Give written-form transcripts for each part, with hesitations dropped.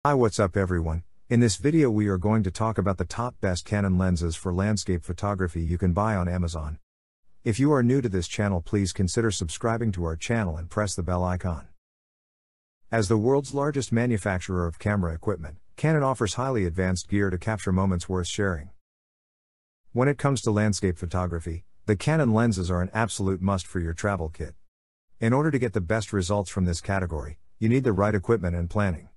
Hi, what's up everyone? In this video we are going to talk about the top best Canon lenses for landscape photography you can buy on Amazon. If you are new to this channel, please consider subscribing to our channel and press the bell icon. As the world's largest manufacturer of camera equipment, Canon offers highly advanced gear to capture moments worth sharing. When it comes to landscape photography, the Canon lenses are an absolute must for your travel kit. In order to get the best results from this category, you need the right equipment and planning.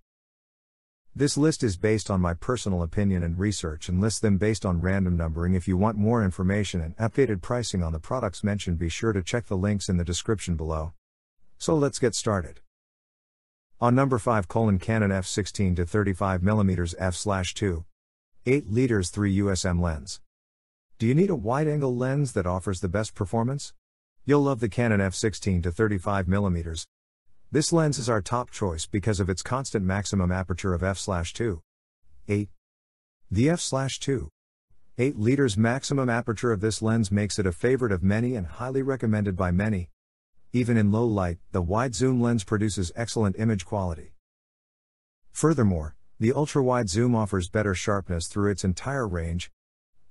This list is based on my personal opinion and research and lists them based on random numbering. If you want more information and updated pricing on the products mentioned, be sure to check the links in the description below. So let's get started. On number 5, Canon f16 to 35mm f/2. 8 liters 3 USM lens. Do you need a wide-angle lens that offers the best performance? You'll love the Canon f16 to 35mm. This lens is our top choice because of its constant maximum aperture of f/2. 8. The f/2. 8 liters maximum aperture of this lens makes it a favorite of many and highly recommended by many. Even in low light, the wide zoom lens produces excellent image quality. Furthermore, the ultra-wide zoom offers better sharpness through its entire range.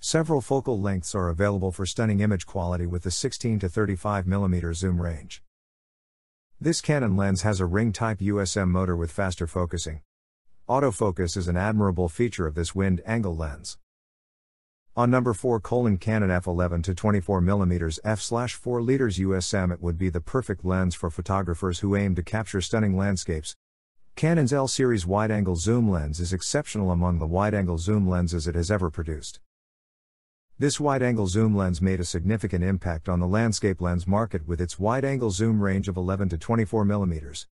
Several focal lengths are available for stunning image quality with the 16 to 35mm zoom range. This Canon lens has a ring-type USM motor with faster focusing. Autofocus is an admirable feature of this wind-angle lens. On number 4, Canon f11 to 24mm f/4 liters USM. It would be the perfect lens for photographers who aim to capture stunning landscapes. Canon's L-series wide-angle zoom lens is exceptional among the wide-angle zoom lenses it has ever produced. This wide-angle zoom lens made a significant impact on the landscape lens market with its wide-angle zoom range of 11 to 24mm.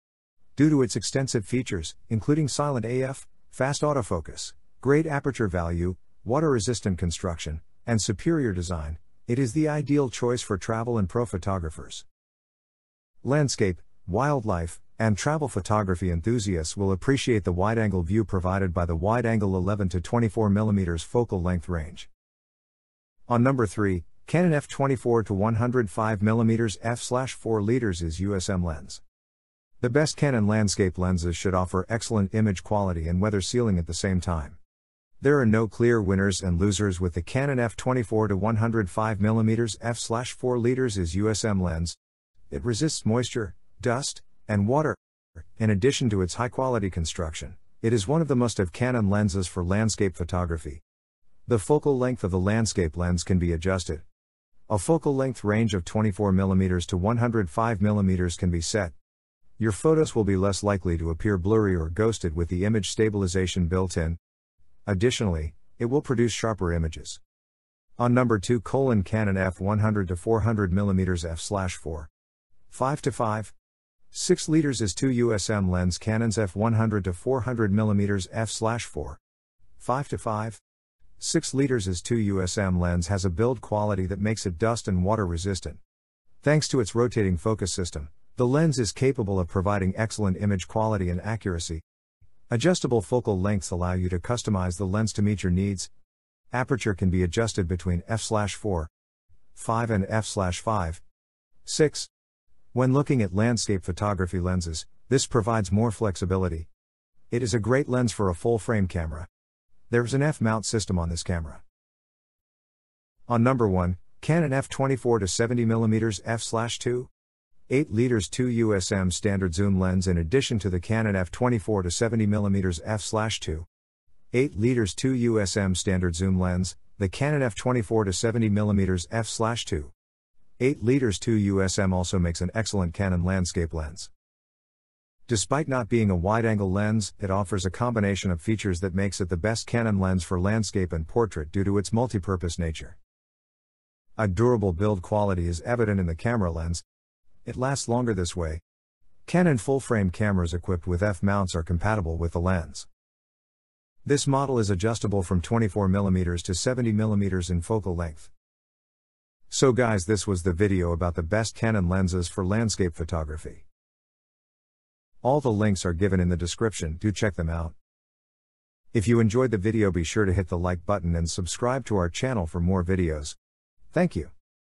Due to its extensive features, including silent AF, fast autofocus, great aperture value, water-resistant construction, and superior design, it is the ideal choice for travel and pro photographers. Landscape, wildlife, and travel photography enthusiasts will appreciate the wide-angle view provided by the wide-angle 11 to 24mm focal length range. On number 3, Canon f24 to 105mm f/4 liters is USM lens. The best Canon landscape lenses should offer excellent image quality and weather sealing at the same time. There are no clear winners and losers with the Canon f24 to 105mm f/4 liters is USM lens. It resists moisture, dust, and water. In addition to its high-quality construction, it is one of the must-have Canon lenses for landscape photography. The focal length of the landscape lens can be adjusted. A focal length range of 24mm to 105mm can be set. Your photos will be less likely to appear blurry or ghosted with the image stabilization built in. Additionally, it will produce sharper images. On number 2, Canon f100 to 400mm f/4. 5 to 5. 6 liters is 2 USM lens. Canon's f100 to 400mm f/4. 5 to 5. 6 liters is 2 USM lens has a build quality that makes it dust and water resistant. Thanks to its rotating focus system, the lens is capable of providing excellent image quality and accuracy. Adjustable focal lengths allow you to customize the lens to meet your needs. Aperture can be adjusted between f/4, 5 and f/5, 6. When looking at landscape photography lenses, this provides more flexibility. It is a great lens for a full-frame camera. There's an F-mount system on this camera. On number 1, Canon f24 to 70mm f/2. 8 liters 2 USM standard zoom lens. In addition to the Canon f24 to 70mm f/2. 8 liters 2 USM standard zoom lens, the Canon f24 to 70mm f/2. 8 liters 2 USM also makes an excellent Canon landscape lens. Despite not being a wide-angle lens, it offers a combination of features that makes it the best Canon lens for landscape and portrait due to its multi-purpose nature. A durable build quality is evident in the camera lens. It lasts longer this way. Canon full-frame cameras equipped with F-mounts are compatible with the lens. This model is adjustable from 24mm to 70mm in focal length. So guys, this was the video about the best Canon lenses for landscape photography. All the links are given in the description, do check them out. If you enjoyed the video, be sure to hit the like button and subscribe to our channel for more videos. Thank you.